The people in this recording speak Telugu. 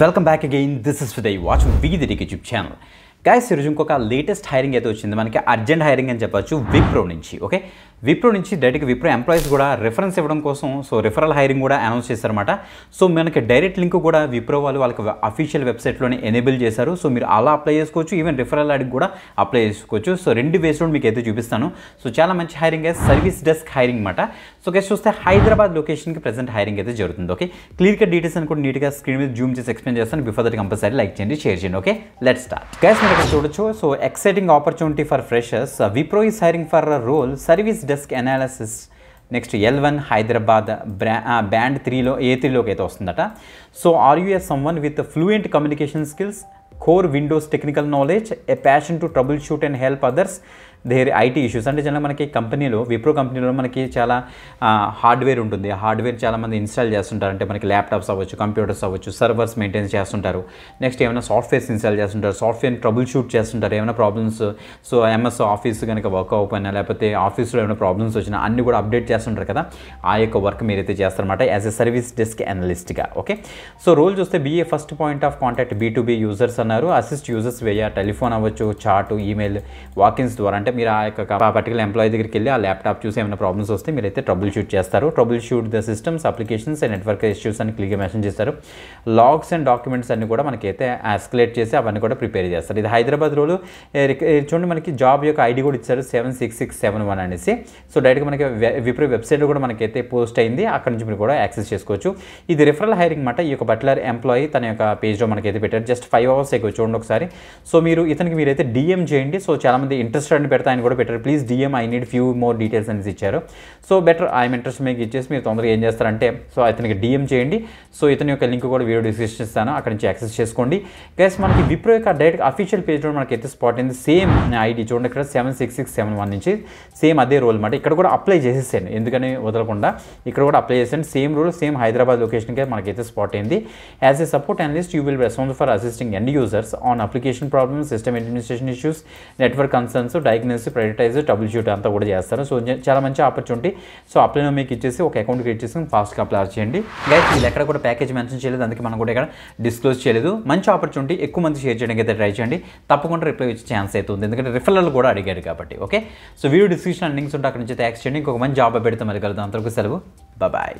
Welcome back again. This is Fiday. Watch Wiki the YouTube channel. Guys, ఈరోజు ఇంకొక లేటెస్ట్ హైరింగ్ అయితే వచ్చింది. మనకి అర్జెంట్ హైరింగ్ అని చెప్పొచ్చు విప్రో నుంచి. ఓకే, విప్రో నుంచి డైరెక్ట్గా విప్రో ఎంప్లాయీస్ కూడా రిఫరెన్స్ ఇవ్వడం కోసం రిఫరల్ హైరింగ్ కూడా అనౌన్స్ చేశారన్నమాట. మనకి డైరెక్ట్ లింక్ కూడా విప్రో వాళ్ళకి అఫీషియల్ వెబ్సైట్లోనే ఎనేబుల్ చేశారు. మీరు అలా అప్లై చేసుకోవచ్చు, ఈవెన్ రిఫరల్ ఐడికి కూడా అప్లై చేసుకోవచ్చు. రెండు వేస్లో మీకు అయితే చూపిస్తాను. చాలా మంచి హైరింగ్ అయితే సర్వీస్ డెస్క్ హైరింగ్ అనమాట. గైస్ చూస్తే హైదరాబాద్ లొకేషన్కి ప్రెజెంట్ హైరింగ్ అయితే జరుగుతుంది. ఓకే, క్లియర్గా డీటెయిల్స్ అని కూడా నీట్గా స్క్రీన్ మీద జూమ్ చేసి ఎక్స్ప్లెయిన్ చేస్తాను. బిఫోర్ దట్ కంపల్సరీ లైక్ చేయండి, షేర్ చేయండి. Okay, let's start. గైస్ మీరు ఇక్కడ చూడొచ్చు. Exciting opportunity for freshers. Wipro is hiring for role service desk analysis. Next L1 Hyderabad band 3లో A3లోకి అయితే వస్తుందట. Are you someone with fluent communication skills, core windows technical knowledge, a passion to troubleshoot and help others their IT issues. అంటే జనరల్ మనకి కంపెనీలో విప్రో కంపెనీలో మనకి చాలా హార్డ్వేర్ ఉంటుంది. ఆ హార్డ్వేర్ చాలామంది ఇన్స్టాల్ చేస్తుంటారు. అంటే మనకి ల్యాప్టాప్స్ అవ్వచ్చు, కంప్యూటర్స్ అవ్వచ్చు, సర్వర్స్ మెయింటైన్ చేస్తుంటారు. నెక్స్ట్ ఏమైనా సాఫ్ట్వేర్స్ ఇన్స్టాల్ చేస్తుంటారు, సాఫ్ట్వేర్ని ట్రబుల్ షూట్ చేస్తుంటారు. ఏమైనా ప్రాబ్లమ్స్ MS ఆఫీస్ కనుక వర్క్ అవ్వకపోయినా, లేకపోతే ఆఫీస్లో ఏమైనా ప్రాబ్లమ్స్ వచ్చినా అన్నీ కూడా అప్డేట్ చేస్తుంటారు కదా. ఆ యొక్క వర్క్ మీరైతే చేస్తారన్నమాట యాజ్ ఎ సర్వీస్ డెస్క్ అనలిస్ట్గా. ఓకే, రోల్ చూస్తే BA first point of contact B2B users అన్నారు. అసిస్ట్ యూజర్స్ వేయ టెలిఫోన్ అవ్వచ్చు, చాట్, ఈమెయిల్, వాకిన్స్ ద్వారా. అంటే మీరు ఆ యొక్క పర్టికులర్ ఎంప్లాయీ దగ్గరికి వెళ్ళి ఆ ల్యాప్టాప్ చూసి ఏమైనా ప్రాబ్లమ్స్ వస్తే మీరైతే ట్రబుల్ షూట్ చేస్తారు. Trouble shoot the systems, applications and network issues అని క్లియర్గా మెన్షన్ చేస్తారు. లాగ్స్ అండ్ డాక్యుమెంట్స్ అన్ని కూడా మనకైతే ఎస్కలేట్ చేసి అవన్నీ కూడా ప్రిపేర్ చేస్తారు. ఇది హైదరాబాద్ రోల్. చూడండి మనకి జాబ్ యొక్క ఐడి కూడా ఇచ్చారు 76671 అనేసి. డైరెక్ట్గా మనకి విప్రో వెబ్సైట్లో కూడా మనకైతే పోస్ట్ అయింది. అక్కడ నుంచి మీరు కూడా యాక్సెస్ చేసుకోవచ్చు. ఇది రిఫరల్ హైరింగ్ మాట. ఈ యొక్క బట్లర్ ఎంప్లాయీ తన యొక్క పేజ్లో మనకైతే పెట్టారు. జస్ట్ 5 hours ఎక్కువ చూడండి ఒకసారి. మీరు ఇతనికి మీరైతే DM చేయండి. చాలామంది ఇంట్రెస్టెడ్ అని పెడతా ఆయన కూడా పెట్టారు. Please DM, I need few more details అనేసి ఇచ్చారు. బెటర్ ఐఎమ్ ఇంట్రెస్ట్ మీకు ఇచ్చేసి మీరు తొందరగా ఏం చేస్తారంటే ఇతనికి DM చేయండి. ఇతని యొక్క లింక్ కూడా వీడియో డిస్క్రిప్షన్ ఇస్తాను, అక్కడ నుంచి యాక్సెస్ చేసుకోండి. గైస్ మనకి విప్రో యొక్క డైరెక్ట్ అఫీషియల్ పేజ్లో మనకైతే స్పాట్ అయింది. సేమ్ ఐడి చూడండి ఇక్కడ 76671 నుంచి సేమ్ అదే రోల్ అనమాట. ఇక్కడ కూడా అప్లై చేసేసాను, ఎందుకని వదలకుండా ఇక్కడ కూడా అప్లై చేసాను. సేమ్ రోల్, సేమ్ హైదరాబాద్ లొకేషన్కి మనకైతే స్పాట్ అయింది. As a support analyst you will response for assisting end users on application problems, system administration issues, network concerns, diagnosis, privatise, trouble shoot అంతా కూడా చేస్తారు. చాలా మంచి ఆపర్చునిటీ. అప్లైలో మీకు ఇచ్చేసి ఒక అకౌంట్ క్రియేట్ చేసి ఫాస్ట్గా అప్లై చేయండి. గైస్ వీళ్ళు ఎక్కడ కూడా ప్యాకేజ్ మెన్షన్ చేయలేదు, అందుకే మనం కూడా ఇక్కడ డిస్క్లోజ్ చేయలేదు. మంచి ఆపర్చునిటీ, ఎక్కువ మంది షేర్ చేయడానికి అయితే ట్రై చేయండి. తప్పకుండా రిప్లై వచ్చే ఛాన్స్ అయితే ఉంది, ఎందుకంటే రిఫరల్ కూడా అడిగారు కాబట్టి. ఓకే, వీడియో డిస్క్రిప్షన్ లింక్స్ ఉంటే అక్కడ నుంచి ట్యాక్స్ చేయండి. ఇంకొక మంచి జాబ్ పెడితే మరి కలుద్దాం. అంతవరకు సెలవు, బాయ్.